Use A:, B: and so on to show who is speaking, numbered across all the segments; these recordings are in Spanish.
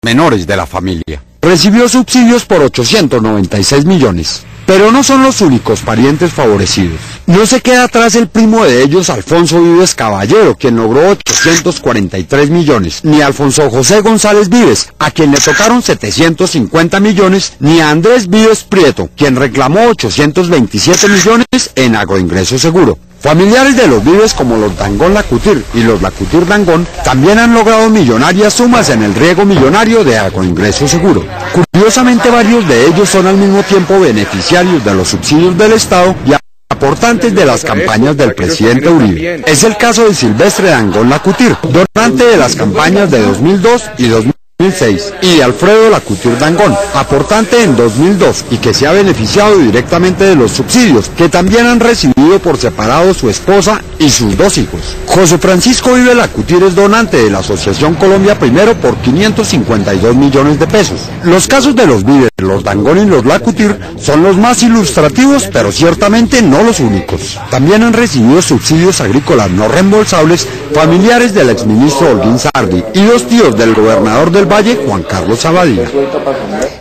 A: menores de la familia. Recibió subsidios por 896 millones. Pero no son los únicos parientes favorecidos. No se queda atrás el primo de ellos, Alfonso Vives Caballero, quien logró 843 millones, ni a Alfonso José González Vives, a quien le tocaron 750 millones, ni a Andrés Vives Prieto, quien reclamó 827 millones en agroingreso seguro. Familiares de los Vives como los Dangond Lacutir y los Lacutir Dangond también han logrado millonarias sumas en el riego millonario de agroingreso seguro. Curiosamente, varios de ellos son al mismo tiempo beneficiarios de los subsidios del Estado y aportantes de las campañas del presidente Uribe. Es el caso de Silvestre Dangond Lacutir, donante de las campañas de 2002 y 2006, y de Alfredo Lacutir Dangond, aportante en 2002 y que se ha beneficiado directamente de los subsidios, que también han recibido por separado su esposa y sus dos hijos. José Francisco Vives Lacutir es donante de la Asociación Colombia Primero por 552 millones de pesos. Los casos de los Vives, los Dangond y los Lacutir son los más ilustrativos, pero ciertamente no los únicos. También han recibido subsidios agrícolas no reembolsables familiares del exministro Holguín Sardi y dos tíos del gobernador del Valle, Juan Carlos Abadía.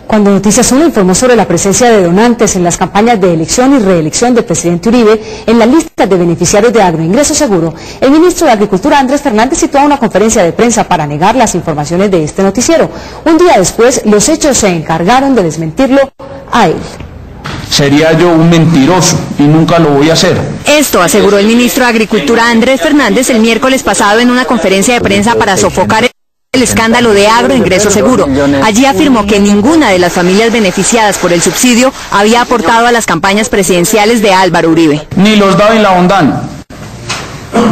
B: Cuando Noticias 1 informó sobre la presencia de donantes en las campañas de elección y reelección del presidente Uribe en la lista de beneficiarios de agroingreso seguro, el ministro de Agricultura Andrés Fernández citó a una conferencia de prensa para negar las informaciones de este noticiero. Un día después, los hechos se encargaron de desmentirlo a él.
C: Sería yo un mentiroso y nunca lo voy a hacer.
D: Esto aseguró el ministro de Agricultura Andrés Fernández el miércoles pasado en una conferencia de prensa para sofocar el escándalo de agroingreso seguro. Allí afirmó que ninguna de las familias beneficiadas por el subsidio había aportado a las campañas presidenciales de Álvaro Uribe.
C: Ni los Dávila Bondano,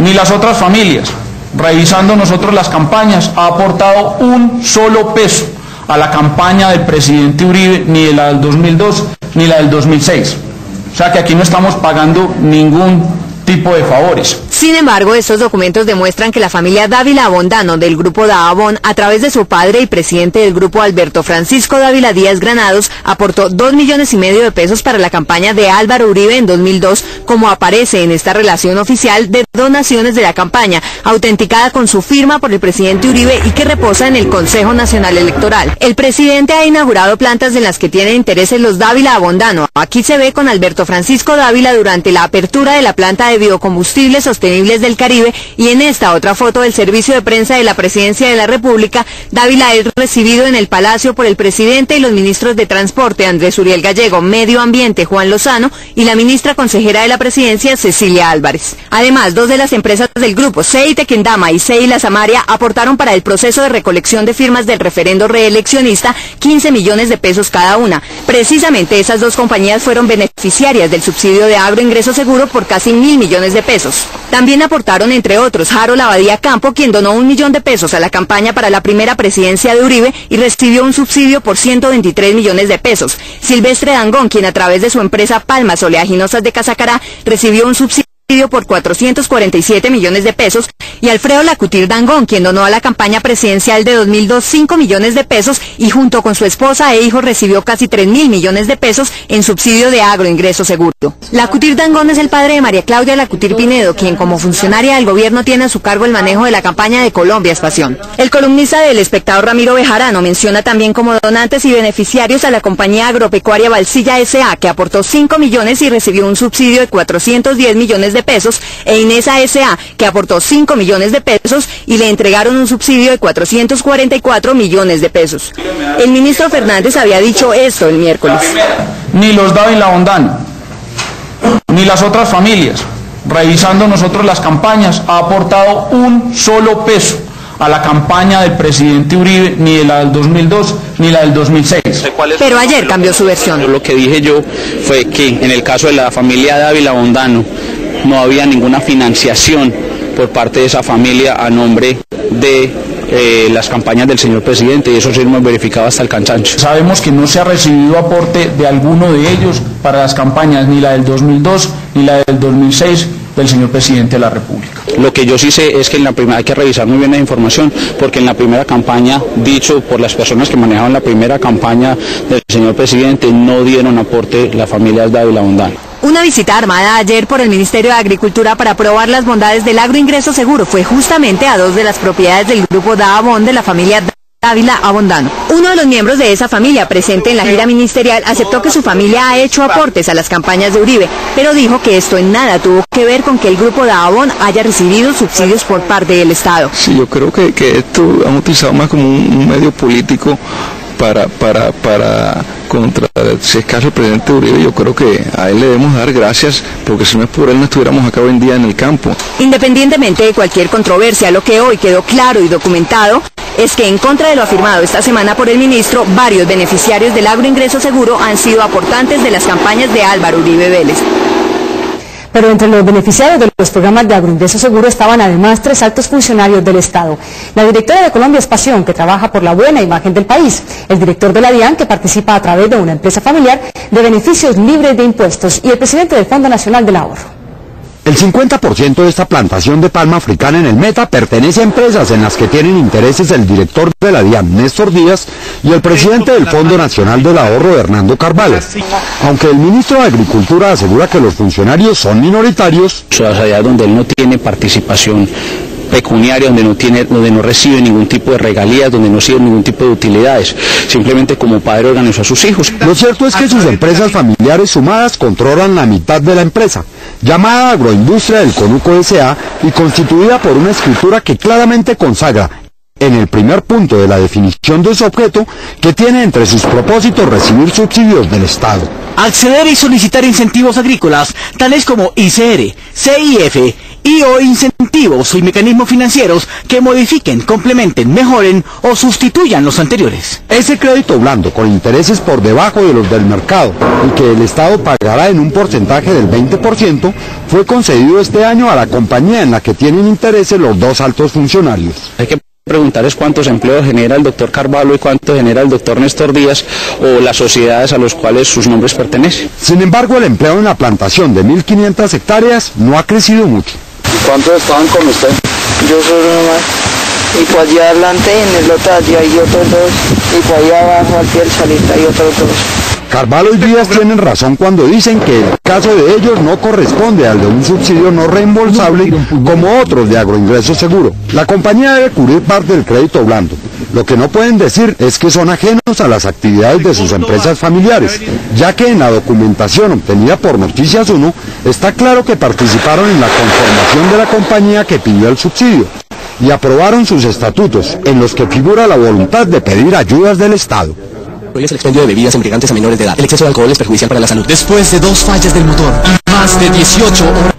C: ni las otras familias, revisando nosotros las campañas, ha aportado un solo peso a la campaña del presidente Uribe, ni de la del 2002, ni la del 2006. O sea que aquí no estamos pagando ningún tipo de favores.
D: Sin embargo, estos documentos demuestran que la familia Dávila Bondano del grupo Dajabón, a través de su padre y presidente del grupo Alberto Francisco Dávila Díaz Granados, aportó 2,5 millones de pesos para la campaña de Álvaro Uribe en 2002, como aparece en esta relación oficial de donaciones de la campaña, autenticada con su firma por el presidente Uribe y que reposa en el Consejo Nacional Electoral. El presidente ha inaugurado plantas en las que tienen intereses los Dávila Bondano. Aquí se ve con Alberto Francisco Dávila durante la apertura de la planta de biocombustibles sostenibles del Caribe, y en esta otra foto del servicio de prensa de la Presidencia de la República, Dávila es recibido en el Palacio por el presidente y los ministros de Transporte Andrés Uriel Gallego, Medio Ambiente Juan Lozano y la ministra consejera de la Presidencia Cecilia Álvarez. Además, dos de las empresas del grupo, CEI Tequendama y CEI La Samaria, aportaron para el proceso de recolección de firmas del referendo reeleccionista 15 millones de pesos cada una. Precisamente esas dos compañías fueron beneficiarias del subsidio de agroingreso seguro por casi 1.000 millones de pesos. También aportaron, entre otros, Harold Abadía Campo, quien donó 1 millón de pesos a la campaña para la primera presidencia de Uribe y recibió un subsidio por 123 millones de pesos. Silvestre Dangond, quien a través de su empresa Palmas Oleaginosas de Casacará recibió un subsidio por 447 millones de pesos, y Alfredo Lacutir Dangond, quien donó a la campaña presidencial de 2002 5 millones de pesos y junto con su esposa e hijo recibió casi 3.000 millones de pesos en subsidio de agroingreso seguro. Lacutir Dangond es el padre de María Claudia Lacutir Pinedo, quien como funcionaria del gobierno tiene a su cargo el manejo de la campaña de Colombia es Pasión. El columnista del Espectador Ramiro Bejarano menciona también como donantes y beneficiarios a la compañía agropecuaria Valsilla S.A., que aportó 5 millones y recibió un subsidio de 410 millones de pesos, e Inesa S.A., que aportó 5 millones de pesos y le entregaron un subsidio de 444 millones de pesos. El ministro Fernández había dicho esto el miércoles.
C: Ni los Dávila Bondano, ni las otras familias, revisando nosotros las campañas, ha aportado un solo peso a la campaña del presidente Uribe, ni de la del 2002, ni la del 2006.
D: Pero ayer cambió su versión.
E: Lo que dije yo fue que en el caso de la familia Dávila Bondano no había ninguna financiación por parte de esa familia a nombre de las campañas del señor presidente, y eso sí lo hemos verificado hasta el cansancio.
C: Sabemos que no se ha recibido aporte de alguno de ellos para las campañas, ni la del 2002 ni la del 2006 del señor presidente de la República.
E: Lo que yo sí sé es que hay que revisar muy bien la información, porque en la primera campaña, dicho por las personas que manejaban la primera campaña del señor presidente, no dieron aporte las familias Dávila Bondano.
D: Una visita armada ayer por el Ministerio de Agricultura para probar las bondades del agroingreso seguro fue justamente a dos de las propiedades del grupo Dajabón de la familia Dávila Abondano. Uno de los miembros de esa familia presente en la gira ministerial aceptó que su familia ha hecho aportes a las campañas de Uribe, pero dijo que esto en nada tuvo que ver con que el grupo Dajabón haya recibido subsidios por parte del Estado.
F: Sí, yo creo que esto han utilizado más como un medio político para contra, si es caso el presidente Uribe. Yo creo que a él le debemos dar gracias, porque si no es por él no estuviéramos acá hoy en día en el campo.
D: Independientemente de cualquier controversia, lo que hoy quedó claro y documentado es que en contra de lo afirmado esta semana por el ministro, varios beneficiarios del agroingreso seguro han sido aportantes de las campañas de Álvaro Uribe Vélez.
B: Pero entre los beneficiarios de los programas de agroingreso seguro estaban además 3 altos funcionarios del Estado. La directora de Colombia es Pasión, que trabaja por la buena imagen del país. El director de la DIAN, que participa a través de una empresa familiar de beneficios libres de impuestos. Y el presidente del Fondo Nacional del Ahorro.
A: El 50% de esta plantación de palma africana en el Meta pertenece a empresas en las que tienen intereses el director de la DIAN, Néstor Díaz, y el presidente del Fondo Nacional del Ahorro, Hernando Carvalho. Aunque el ministro de Agricultura asegura que los funcionarios son minoritarios,
E: allá donde él no tiene participación pecuniaria, donde no recibe ningún tipo de regalías, donde no recibe ningún tipo de utilidades, simplemente como padre organizó a sus hijos.
A: Lo cierto es que sus empresas familiares sumadas controlan la mitad de la empresa, llamada Agroindustria del Conuco S.A. y constituida por una escritura que claramente consagra en el primer punto de la definición de su objeto que tiene entre sus propósitos recibir subsidios del Estado.
G: Acceder y solicitar incentivos agrícolas, tales como ICR, CIF y o incentivos y mecanismos financieros que modifiquen, complementen, mejoren o sustituyan los anteriores.
A: Ese crédito blando con intereses por debajo de los del mercado y que el Estado pagará en un porcentaje del 20% fue concedido este año a la compañía en la que tienen intereses los 2 altos funcionarios.
E: Hay que preguntarles cuántos empleos genera el doctor Carvalho y cuánto genera el doctor Néstor Díaz o las sociedades a las cuales sus nombres pertenecen.
A: Sin embargo, el empleo en la plantación de 1.500 hectáreas no ha crecido mucho.
H: ¿Cuántos estaban con usted?
I: Yo solo nomás. Y por allá adelante en el otro allá hay otros 2. Y por allá abajo al pie del salita hay otros 2.
A: Carvalho y Díaz tienen razón cuando dicen que el caso de ellos no corresponde al de un subsidio no reembolsable como otros de agroingreso seguro. La compañía debe cubrir parte del crédito blando. Lo que no pueden decir es que son ajenos a las actividades de sus empresas familiares, ya que en la documentación obtenida por Noticias 1 está claro que participaron en la conformación de la compañía que pidió el subsidio y aprobaron sus estatutos, en los que figura la voluntad de pedir ayudas del Estado.
J: Es el expendio de bebidas embriagantes a menores de edad. El exceso de alcohol es perjudicial para la salud. Después de 2 fallas del motor y más de 18 horas.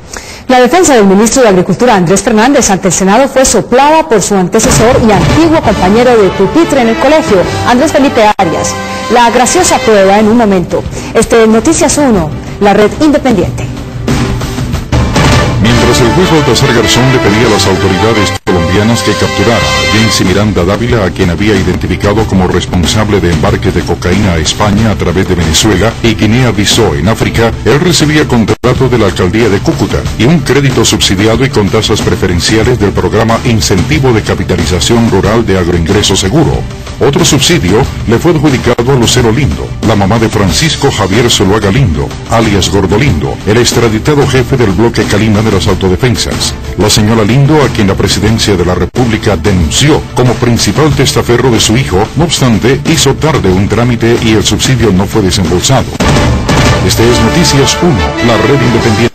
B: La defensa del ministro de Agricultura, Andrés Fernández, ante el Senado fue soplada por su antecesor y antiguo compañero de pupitre en el colegio, Andrés Felipe Arias. La graciosa prueba en un momento. Noticias 1, la red independiente.
K: Mientras el juez Baltasar Garzón le pedía a las autoridades colombianas que capturara a Jensi Miranda Dávila, a quien había identificado como responsable de embarques de cocaína a España a través de Venezuela y Guinea-Bissau en África, él recibía contrato de la alcaldía de Cúcuta y un crédito subsidiado y con tasas preferenciales del programa Incentivo de Capitalización Rural de Agroingreso Seguro. Otro subsidio le fue adjudicado a Lucero Lindo, la mamá de Francisco Javier Zuluaga Lindo, alias Gordolindo, el extraditado jefe del bloque Calima de las autodefensas. La señora Lindo, a quien la presidencia de la República denunció como principal testaferro de su hijo, no obstante, hizo tarde un trámite y el subsidio no fue desembolsado. Este es Noticias 1, la red independiente.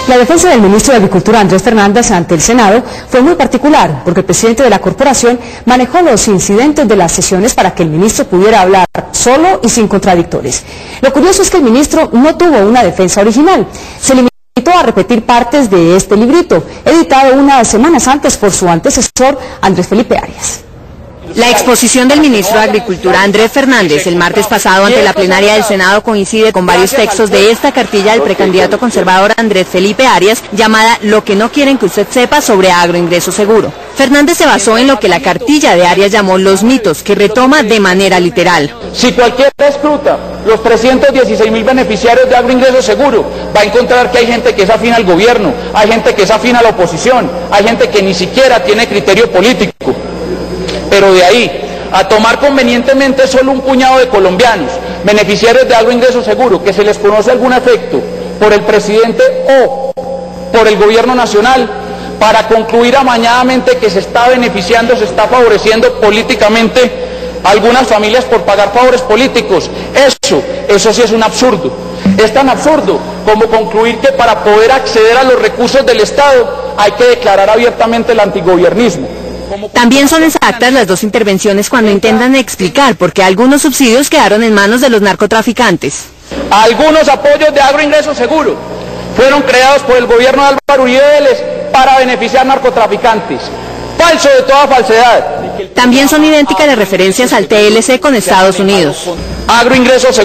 B: La defensa del ministro de Agricultura, Andrés Fernández, ante el Senado fue muy particular, porque el presidente de la corporación manejó los incidentes de las sesiones para que el ministro pudiera hablar solo y sin contradictores. Lo curioso es que el ministro no tuvo una defensa original. Se limitó a repetir partes de este librito, editado unas semanas antes por su antecesor, Andrés Felipe Arias.
D: La exposición del ministro de Agricultura, Andrés Fernández, el martes pasado ante la plenaria del Senado coincide con varios textos de esta cartilla del precandidato conservador Andrés Felipe Arias, llamada Lo que no quieren que usted sepa sobre agroingreso seguro. Fernández se basó en lo que la cartilla de Arias llamó los mitos, que retoma de manera literal.
C: Si cualquiera escruta los 316.000 beneficiarios de agroingreso seguro, va a encontrar que hay gente que es afín al gobierno, hay gente que es afín a la oposición, hay gente que ni siquiera tiene criterio político. Pero de ahí a tomar convenientemente solo un puñado de colombianos, beneficiarios de agroingreso seguro, que se les conoce algún efecto por el presidente o por el gobierno nacional, para concluir amañadamente que se está beneficiando, se está favoreciendo políticamente a algunas familias por pagar favores políticos. Eso sí es un absurdo. Es tan absurdo como concluir que para poder acceder a los recursos del Estado hay que declarar abiertamente el antigobiernismo.
D: También son exactas las dos intervenciones cuando intentan explicar por qué algunos subsidios quedaron en manos de los narcotraficantes.
C: Algunos apoyos de agroingreso seguro fueron creados por el gobierno de Álvaro Uribe Vélez para beneficiar narcotraficantes. Falso de toda falsedad.
D: También son idénticas las referencias al TLC con Estados Unidos.
C: Agroingreso seguro.